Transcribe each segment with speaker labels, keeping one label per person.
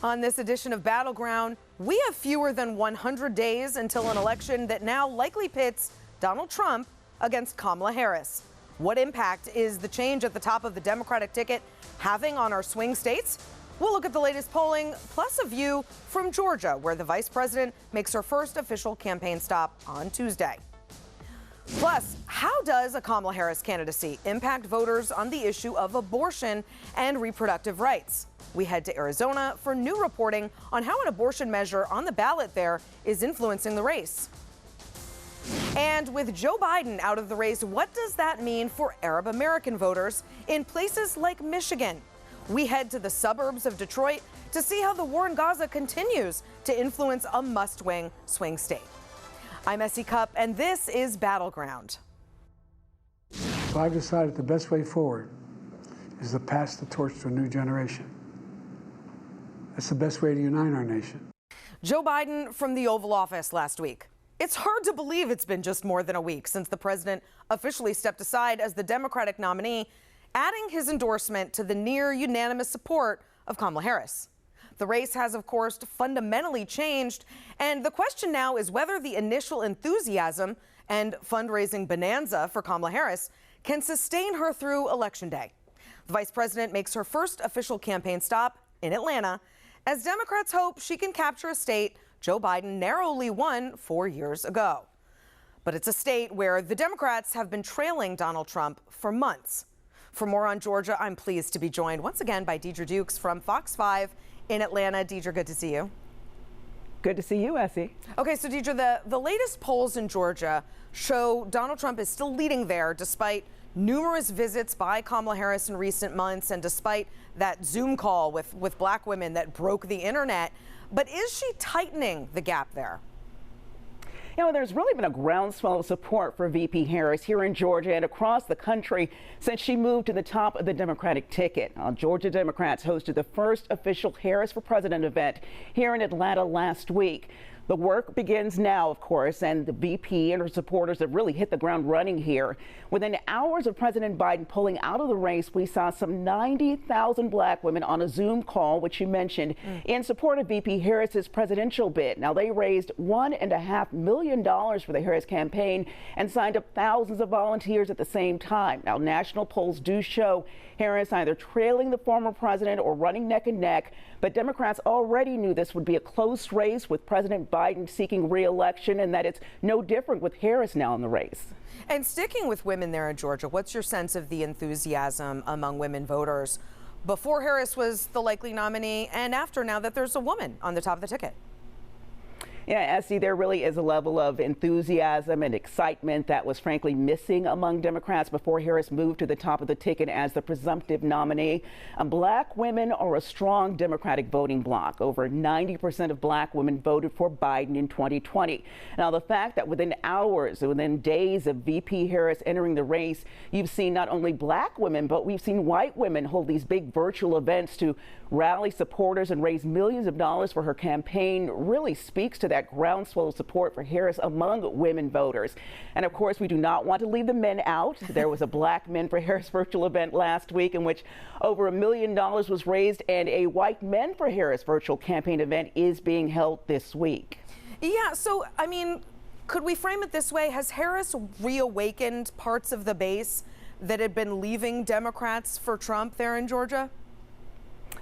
Speaker 1: On this edition of Battleground, we have fewer than 100 days until an election that now likely pits Donald Trump against Kamala Harris. What impact is the change at the top of the Democratic ticket having on our swing states? We'll look at the latest polling, plus a view from Georgia, where the vice president makes her first official campaign stop on Tuesday. Plus, how does a Kamala Harris candidacy impact voters on the issue of abortion and reproductive rights? We head to Arizona for new reporting on how an abortion measure on the ballot there is influencing the race. And with Joe Biden out of the race, what does that mean for Arab American voters in places like Michigan? We head to the suburbs of Detroit to see how the war in Gaza continues to influence a must-win swing state. I'm Cupp, and this is Battleground.
Speaker 2: So I've decided the best way forward is to pass the torch to a new generation. That's the best way to unite our nation.
Speaker 1: Joe Biden from the Oval Office last week. It's hard to believe it's been just more than a week since the president officially stepped aside as the Democratic nominee, adding his endorsement to the near unanimous support of Kamala Harris. The race has, of course, fundamentally changed, and the question now is whether the initial enthusiasm and fundraising bonanza for Kamala Harris can sustain her through Election Day. The vice president makes her first official campaign stop in Atlanta as Democrats hope she can capture a state Joe Biden narrowly won 4 years ago. But it's a state where the Democrats have been trailing Donald Trump for months. For more on Georgia, I'm pleased to be joined once again by Deidra Dukes from Fox 5 in Atlanta. Deidra, good to see you.
Speaker 3: Good to see you, Essie.
Speaker 1: Okay, so Deidra, the latest polls in Georgia show Donald Trump is still leading there despite numerous visits by Kamala Harris in recent months and despite that Zoom call with black women that broke the internet. But is she tightening the gap there?
Speaker 3: You know, there's really been a groundswell of support for VP Harris here in Georgia and across the country since she moved to the top of the Democratic ticket. Georgia Democrats hosted the first official Harris for President event here in Atlanta last week. The work begins now, of course, and the VP and her supporters have really hit the ground running here. Within hours of President Biden pulling out of the race, we saw some 90,000 black women on a Zoom call, which you mentioned, in support of VP Harris's presidential bid. Now, they raised $1.5 million for the Harris campaign and signed up thousands of volunteers at the same time. Now, national polls do show Harris either trailing the former president or running neck and neck, but Democrats already knew this would be a close race with President Biden seeking re-election, and that it's no different with Harris now in the race.
Speaker 1: And sticking with women there in Georgia, what's your sense of the enthusiasm among women voters before Harris was the likely nominee and after, now that there's a woman on the top of the ticket?
Speaker 3: Yeah, Essie, there really is a level of enthusiasm and excitement that was frankly missing among Democrats before Harris moved to the top of the ticket as the presumptive nominee. Black women are a strong Democratic voting bloc. Over 90% of black women voted for Biden in 2020. Now, the fact that within hours, within days of VP Harris entering the race, you've seen not only black women, but we've seen white women hold these big virtual events to rally supporters and raise millions of dollars for her campaign really speaks to that groundswell of support for Harris among women voters. And of course, we do not want to leave the men out. There was a Black Men for Harris virtual event last week in which over $1 million was raised, and a White Men for Harris virtual campaign event is being held this week.
Speaker 1: Yeah, so, I mean, could we frame it this way? Has Harris reawakened parts of the base that had been leaving Democrats for Trump there in Georgia?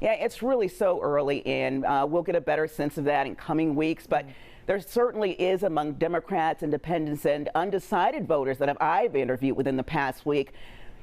Speaker 3: Yeah, it's really so early in. We'll get a better sense of that in coming weeks, but there certainly is among Democrats, independents, and undecided voters that I've interviewed within the past week.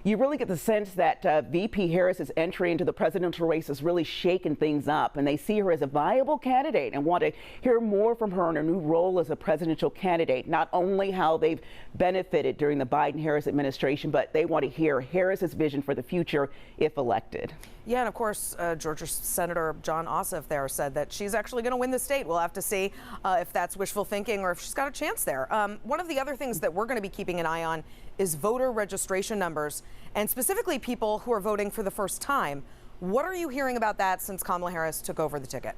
Speaker 3: You really get the sense that VP Harris's entry into the presidential race has really shaken things up, and they see her as a viable candidate and want to hear more from her in her new role as a presidential candidate. Not only how they've benefited during the Biden-Harris administration, but they want to hear Harris's vision for the future if elected.
Speaker 1: Yeah, and of course, Georgia Senator John Ossoff there said that she's actually going to win the state. We'll have to see if that's wishful thinking or if she's got a chance there. One of the other things that we're going to be keeping an eye on is voter registration numbers, and specifically people who are voting for the first time. What are you hearing about that since Kamala Harris took over the ticket?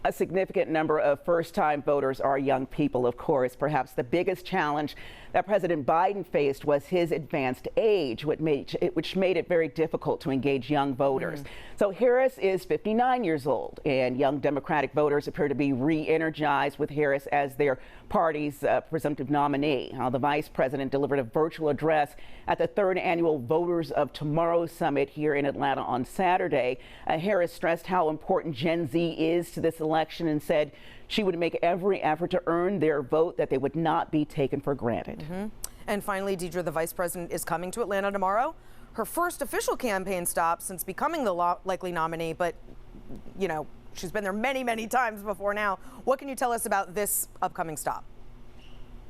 Speaker 3: A significant number of first-time voters are young people, of course. Perhaps the biggest challenge that President Biden faced was his advanced age, which made it very difficult to engage young voters. So Harris is 59 years old, and young Democratic voters appear to be re-energized with Harris as their party's presumptive nominee. The vice president delivered a virtual address at the 3rd annual Voters of Tomorrow Summit here in Atlanta on Saturday. Harris stressed how important Gen Z is to this election and said she would make every effort to earn their vote, that they would not be taken for granted.
Speaker 1: And finally, Deidra, the vice president is coming to Atlanta tomorrow. Her first official campaign stop since becoming the likely nominee, but, you know, she's been there many, many times before now. What can you tell us about this upcoming stop?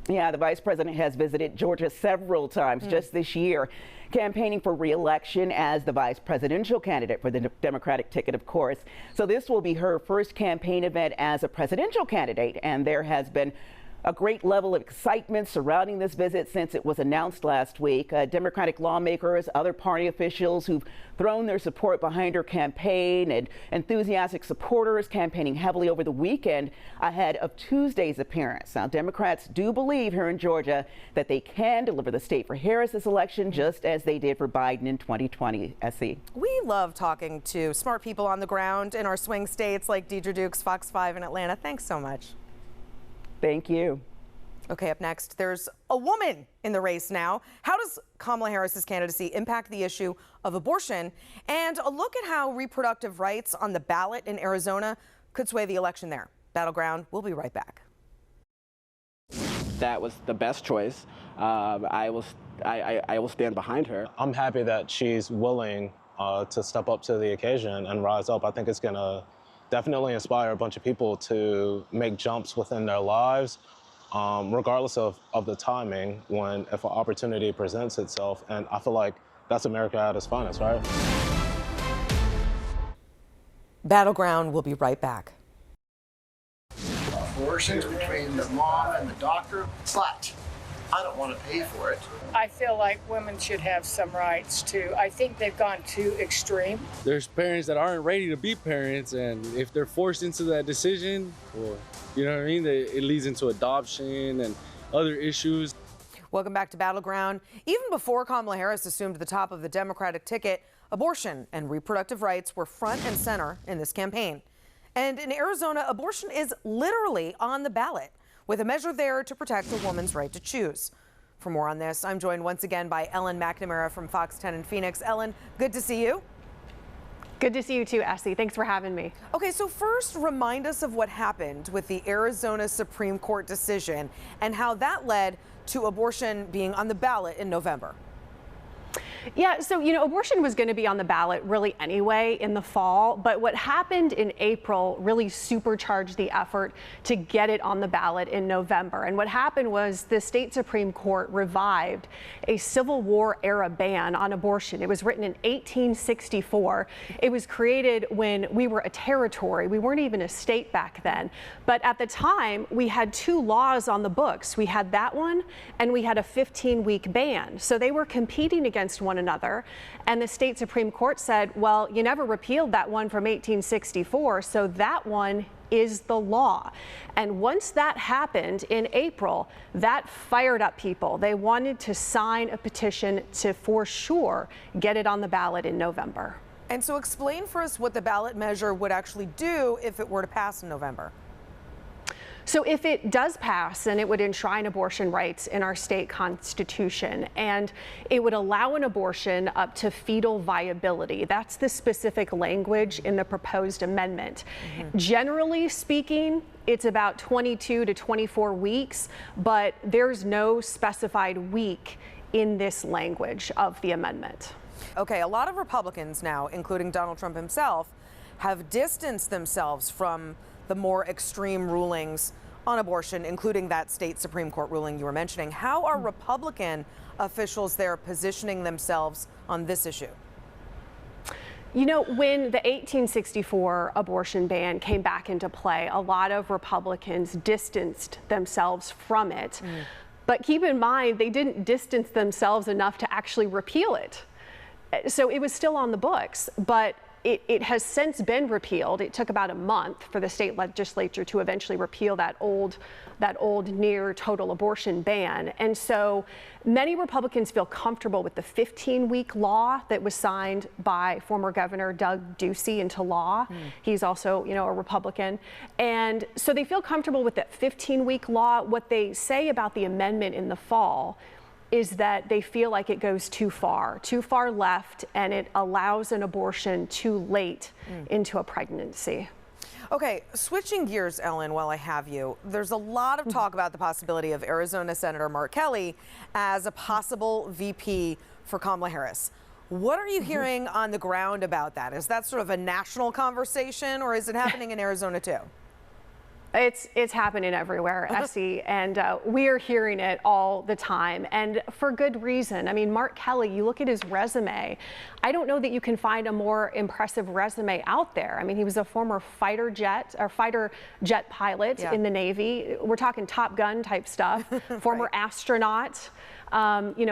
Speaker 3: Yeah, the vice president has visited Georgia several times just this year, campaigning for re-election as the vice presidential candidate for the Democratic ticket, of course. So this will be her first campaign event as a presidential candidate, and there has been a great level of excitement surrounding this visit since it was announced last week. Democratic lawmakers, other party officials who've thrown their support behind her campaign, and enthusiastic supporters campaigning heavily over the weekend ahead of Tuesday's appearance. Now, Democrats do believe here in Georgia that they can deliver the state for Harris this election, just as they did for Biden in 2020. SE.
Speaker 1: We love talking to smart people on the ground in our swing states like Deidra Dukes, Fox 5 in Atlanta. Thanks so much.
Speaker 3: Thank you.
Speaker 1: Okay, up next, there's a woman in the race now. How does Kamala Harris's candidacy impact the issue of abortion? And a look at how reproductive rights on the ballot in Arizona could sway the election there. Battleground, we'll be right back.
Speaker 4: That was the best choice. I will stand behind her.
Speaker 5: I'm happy that she's willing to step up to the occasion and rise up. I think it's going to definitely inspire a bunch of people to make jumps within their lives, regardless of the timing, if an opportunity presents itself. And I feel like that's America at its finest, right?
Speaker 1: Battleground, we'll be right back.
Speaker 6: Abortions between the mom and the doctor, but I don't want to pay for it.
Speaker 7: I feel like women should have some rights too. I think they've gone too extreme.
Speaker 8: There's parents that aren't ready to be parents, and if they're forced into that decision, or you know what I mean, it leads into adoption and other issues.
Speaker 1: Welcome back to Battleground. Even before Kamala Harris assumed the top of the Democratic ticket, abortion and reproductive rights were front and center in this campaign. And in Arizona, abortion is literally on the ballot, with a measure there to protect a woman's right to choose. For more on this, I'm joined once again by Ellen McNamara from Fox 10 in Phoenix. Ellen, good to see you.
Speaker 9: Good to see you too, Essie. Thanks for having me.
Speaker 1: Okay, so first, remind us of what happened with the Arizona Supreme Court decision and how that led to abortion being on the ballot in November.
Speaker 9: Yeah, so, you know, abortion was going to be on the ballot really anyway in the fall, but what happened in April really supercharged the effort to get it on the ballot in November. And what happened was the state Supreme Court revived a Civil War era ban on abortion. It was written in 1864. It was created when we were a territory. We weren't even a state back then. But at the time, we had two laws on the books. We had that one, and we had a 15-week ban. So they were competing against one another, and the state Supreme Court said, well, you never repealed that one from 1864, so that one is the law. And once that happened in April, that fired up people. They wanted to sign a petition to, for sure, get it on the ballot in November.
Speaker 1: And so explain for us what the ballot measure would actually do if it were to pass in November.
Speaker 9: So if it does pass, then it would enshrine abortion rights in our state constitution, and it would allow an abortion up to fetal viability. That's the specific language in the proposed amendment. Generally speaking, it's about 22 to 24 weeks, but there's no specified week in this language of the amendment.
Speaker 1: Okay, a lot of Republicans now, including Donald Trump himself, have distanced themselves from the more extreme rulings on abortion, including that state Supreme Court ruling you were mentioning. How are Republican officials there positioning themselves on this issue?
Speaker 9: You know, when the 1864 abortion ban came back into play, a lot of Republicans distanced themselves from it. But keep in mind, they didn't distance themselves enough to actually repeal it. So it was still on the books, but it has since been repealed. It took about a month for the state legislature to eventually repeal that old near total abortion ban. And so many Republicans feel comfortable with the 15-week law that was signed by former Governor Doug Ducey into law. He's also, a Republican. And so they feel comfortable with that 15-week law. What they say about the amendment in the fall is that they feel like it goes too far left, and it allows an abortion too late into a pregnancy.
Speaker 1: Okay, switching gears, Ellen, while I have you, there's a lot of talk about the possibility of Arizona Senator Mark Kelly as a possible VP for Kamala Harris. What are you hearing on the ground about that? Is that sort of a national conversation, or is it happening in Arizona too?
Speaker 9: It's happening everywhere, Essie, and we are hearing it all the time, and for good reason. I mean, Mark Kelly, you look at his resume, I don't know that you can find a more impressive resume out there. I mean, he was a former fighter jet pilot in the Navy. We're talking Top Gun type stuff. Former astronaut.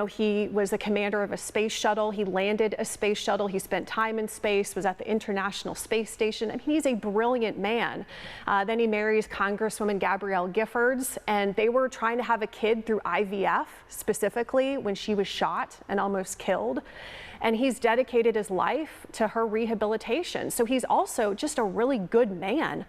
Speaker 9: He was a commander of a space shuttle. He landed a space shuttle. He spent time in space, was at the International Space Station. I mean, he's a brilliant man. Then he marries Congresswoman Gabrielle Giffords, and they were trying to have a kid through IVF, specifically when she was shot and almost killed. And he's dedicated his life to her rehabilitation. So he's also just a really good man.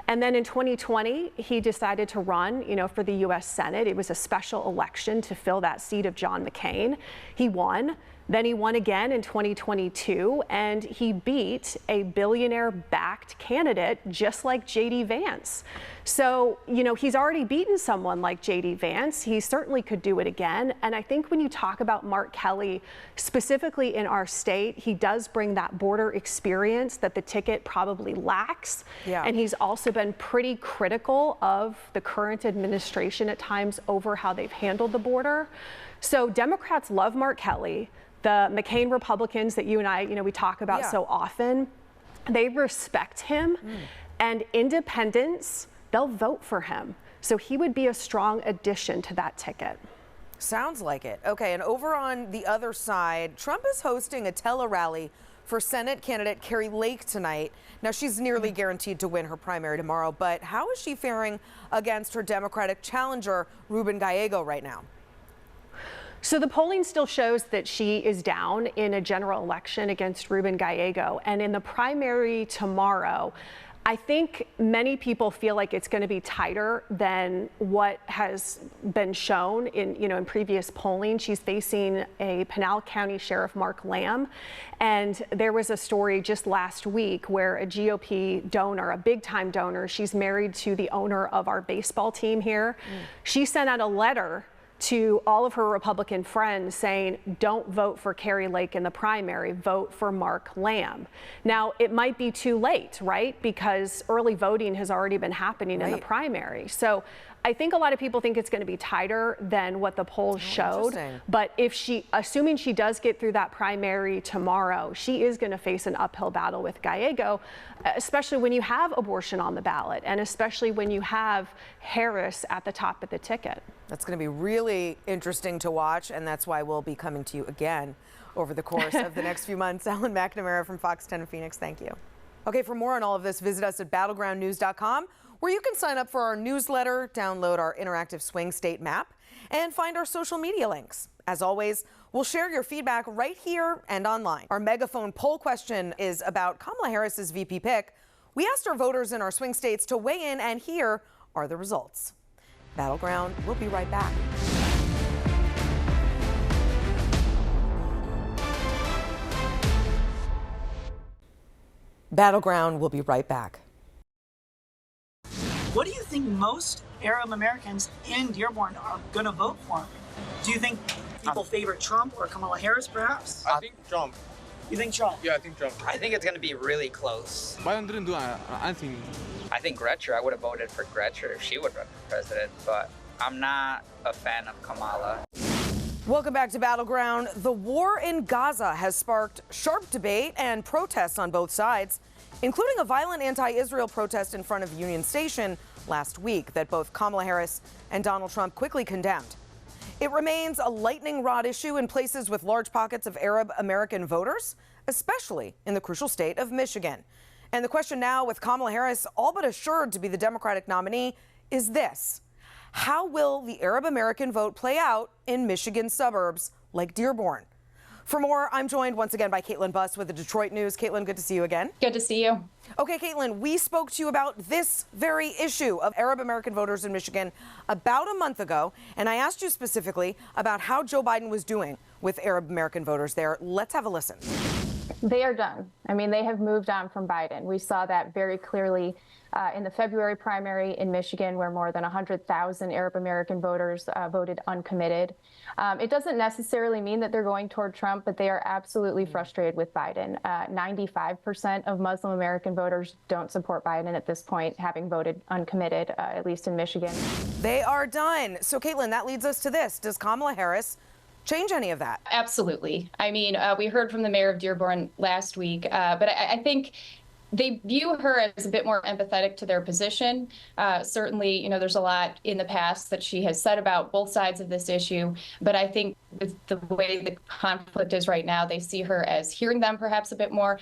Speaker 9: And then in 2020, he decided to run, for the U.S. Senate. It was a special election to fill that seat of John McCain. He won. Then he won again in 2022, and he beat a billionaire-backed candidate just like J.D. Vance. So, he's already beaten someone like J.D. Vance. He certainly could do it again. And I think when you talk about Mark Kelly, specifically in our state, he does bring that border experience that the ticket probably lacks. Yeah. And he's also been pretty critical of the current administration at times over how they've handled the border. So Democrats love Mark Kelly. The McCain Republicans that you and I, we talk about so often, they respect him, and independents, they'll vote for him. So he would be a strong addition to that ticket.
Speaker 1: Sounds like it. Okay, and over on the other side, Trump is hosting a tele-rally for Senate candidate Kari Lake tonight. Now, she's nearly guaranteed to win her primary tomorrow, but how is she faring against her Democratic challenger, Ruben Gallego, right now?
Speaker 9: So the polling still shows that she is down in a general election against Ruben Gallego. And in the primary tomorrow, I think many people feel like it's going to be tighter than what has been shown in previous polling. She's facing a Pinal County Sheriff, Mark Lamb. And there was a story just last week where a GOP donor, a big time donor, she's married to the owner of our baseball team here. She sent out a letter to all of her Republican friends saying, don't vote for Kari Lake in the primary, vote for Mark Lamb. Now, it might be too late, right? Because early voting has already been happening in the primary. So I think a lot of people think it's going to be tighter than what the polls showed. But assuming she does get through that primary tomorrow, she is going to face an uphill battle with Gallego, especially when you have abortion on the ballot, and especially when you have Harris at the top of the ticket.
Speaker 1: That's going to be really interesting to watch, and that's why we'll be coming to you again over the course of the next few months. Ellen McNamara from Fox 10 in Phoenix, thank you. Okay, for more on all of this, visit us at battlegroundnews.com, where you can sign up for our newsletter, download our interactive swing state map, and find our social media links. As always, we'll share your feedback right here and online. Our megaphone poll question is about Kamala Harris's VP pick. We asked our voters in our swing states to weigh in, and here are the results. Battleground, we'll be right back. Battleground, we'll be right back.
Speaker 10: What do you think most Arab Americans in Dearborn are going to vote for? Do you think people favor Trump or Kamala Harris, perhaps?
Speaker 11: I think Trump.
Speaker 10: You think Trump?
Speaker 11: Yeah, I think Trump.
Speaker 12: I think it's going to be really close.
Speaker 11: I
Speaker 12: think Gretcher. I would have voted for Gretcher if she would run for president, but I'm not a fan of Kamala.
Speaker 1: Welcome back to Battleground. The war in Gaza has sparked sharp debate and protests on both sides, including a violent anti-Israel protest in front of Union Station last week that both Kamala Harris and Donald Trump quickly condemned. It remains a lightning rod issue in places with large pockets of Arab American voters, especially in the crucial state of Michigan. And the question now, with Kamala Harris all but assured to be the Democratic nominee, is this: how will the Arab American vote play out in Michigan suburbs like Dearborn? For more, I'm joined once again by Kaitlyn Buss with the Detroit News. Kaitlyn, good to see you again.
Speaker 11: Good to see you.
Speaker 1: Okay, Kaitlyn, we spoke to you about this very issue of Arab American voters in Michigan about a month ago, and I asked you specifically about how Joe Biden was doing with Arab American voters there. Let's have a listen.
Speaker 11: They are done. I mean, they have moved on from Biden. We saw that very clearly in the February primary in Michigan, where more than 100,000 Arab American voters voted uncommitted. It doesn't necessarily mean that they're going toward Trump, but they are absolutely frustrated with Biden. 95% of Muslim American voters don't support Biden at this point, having voted uncommitted, at least in Michigan.
Speaker 1: They are done. So, Kaitlyn, that leads us to this. Does Kamala Harris change any of that?
Speaker 11: Absolutely. I mean, we heard from the mayor of Dearborn last week, but I think they view her as a bit more empathetic to their position. Certainly, you know, there's a lot in the past that she has said about both sides of this issue. But I think with the way the conflict is right now, they see her as hearing them perhaps a bit more,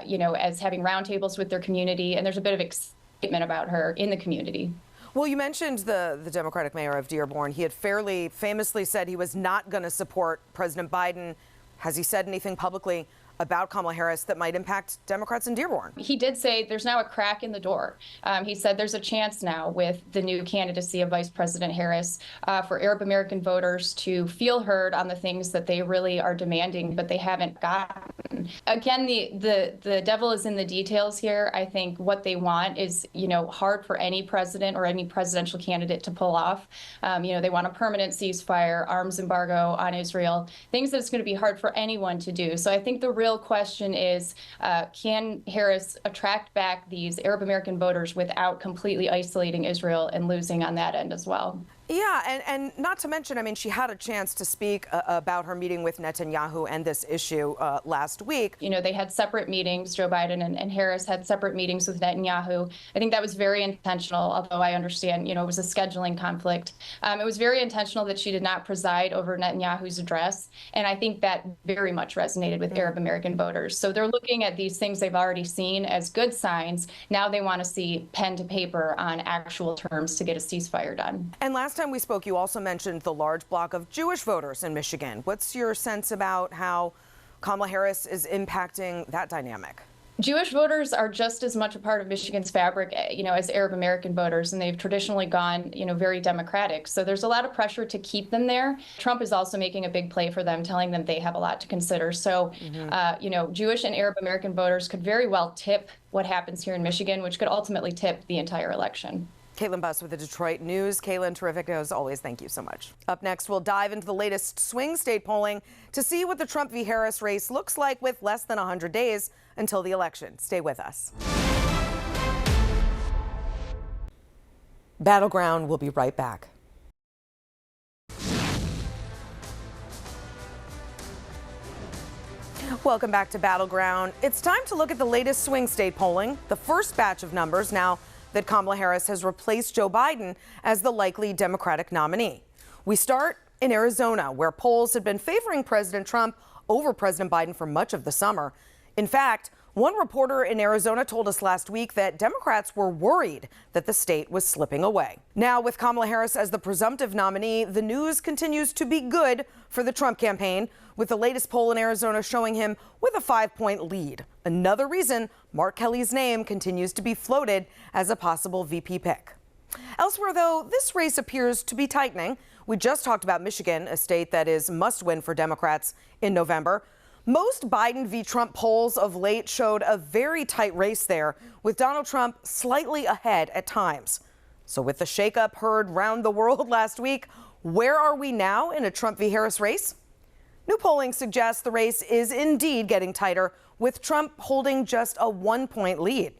Speaker 11: you know, as having roundtables with their community. And there's a bit of excitement about her in the community.
Speaker 1: Well, you mentioned the Democratic mayor of Dearborn. He had fairly famously said he was not going to support President Biden. Has he said anything publicly about Kamala Harris that might impact Democrats in Dearborn?
Speaker 11: He did say there's now a crack in the door. He said there's a chance now with the new candidacy of Vice President Harris for Arab American voters to feel heard on the things that they really are demanding, but they haven't gotten. Again, the devil is in the details here. I think what they want is, you know, hard for any president or any presidential candidate to pull off. You know, they want a permanent ceasefire, arms embargo on Israel, things that it's going to be hard for anyone to do. So I think the real question is, can Harris attract back these Arab American voters without completely isolating Israel and losing on that end as well?
Speaker 1: Yeah, and not to mention, I mean, she had a chance to speak about her meeting with Netanyahu and this issue last week.
Speaker 11: You know, they had separate meetings. Joe Biden and Harris had separate meetings with Netanyahu. I think that was very intentional, although I understand, you know, it was a scheduling conflict. It was very intentional that she did not preside over Netanyahu's address. And I think that very much resonated with Arab American voters. So they're looking at these things they've already seen as good signs. Now they want to see pen to paper on actual terms to get a ceasefire done.
Speaker 1: And last time we spoke, you also mentioned the large block of Jewish voters in Michigan. What's your sense about how Kamala Harris is impacting that dynamic?
Speaker 11: Jewish voters are just as much a part of Michigan's fabric, you know, as Arab American voters, and they've traditionally gone, you know, very Democratic. So there's a lot of pressure to keep them there. Trump is also making a big play for them, telling them they have a lot to consider. So, you know, Jewish and Arab American voters could very well tip what happens here in Michigan, which could ultimately tip the entire election.
Speaker 1: Kaitlyn Buss with the Detroit News. Kaitlyn, terrific as always. Thank you so much. Up next, we'll dive into the latest swing state polling to see what the Trump v. Harris race looks like with less than 100 days until the election. Stay with us. Battleground will be right back. Welcome back to Battleground. It's time to look at the latest swing state polling, the first batch of numbers now that Kamala Harris has replaced Joe Biden as the likely Democratic nominee. We start in Arizona, where polls had been favoring President Trump over President Biden for much of the summer. In fact, one reporter in Arizona told us last week that Democrats were worried that the state was slipping away. Now, with Kamala Harris as the presumptive nominee, the news continues to be good for the Trump campaign, with the latest poll in Arizona showing him with a 5-point lead. Another reason Mark Kelly's name continues to be floated as a possible VP pick. Elsewhere, though, this race appears to be tightening. We just talked about Michigan, a state that is must-win for Democrats in November. Most Biden v. Trump polls of late showed a very tight race there, with Donald Trump slightly ahead at times. So with the shakeup heard round the world last week, where are we now in a Trump v. Harris race? New polling suggests the race is indeed getting tighter, with Trump holding just a 1-point lead.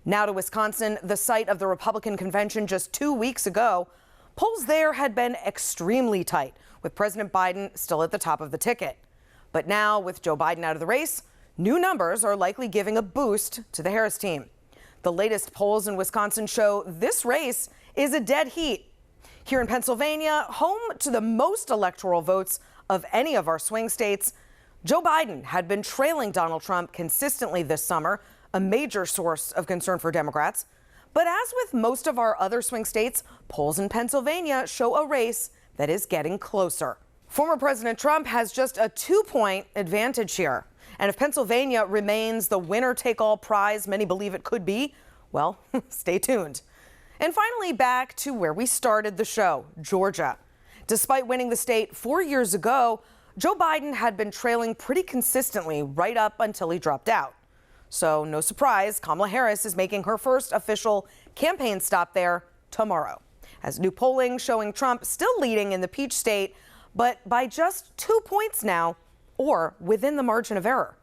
Speaker 1: Now to Wisconsin, the site of the Republican convention just 2 weeks ago. Polls there had been extremely tight, with President Biden still at the top of the ticket. But now, with Joe Biden out of the race, new numbers are likely giving a boost to the Harris team. The latest polls in Wisconsin show this race is a dead heat. Here in Pennsylvania, home to the most electoral votes of any of our swing states, Joe Biden had been trailing Donald Trump consistently this summer, a major source of concern for Democrats. But as with most of our other swing states, polls in Pennsylvania show a race that is getting closer. Former President Trump has just a 2-point advantage here. And if Pennsylvania remains the winner-take-all prize many believe it could be, well, stay tuned. And finally, back to where we started the show, Georgia. Despite winning the state 4 years ago, Joe Biden had been trailing pretty consistently right up until he dropped out. So no surprise, Kamala Harris is making her first official campaign stop there tomorrow, as new polling showing Trump still leading in the Peach State, but by just 2 points now, or within the margin of error.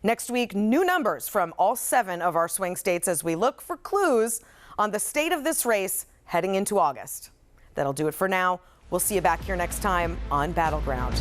Speaker 1: Next week, new numbers from all 7 of our swing states as we look for clues on the state of this race heading into August. That'll do it for now. We'll see you back here next time on Battleground.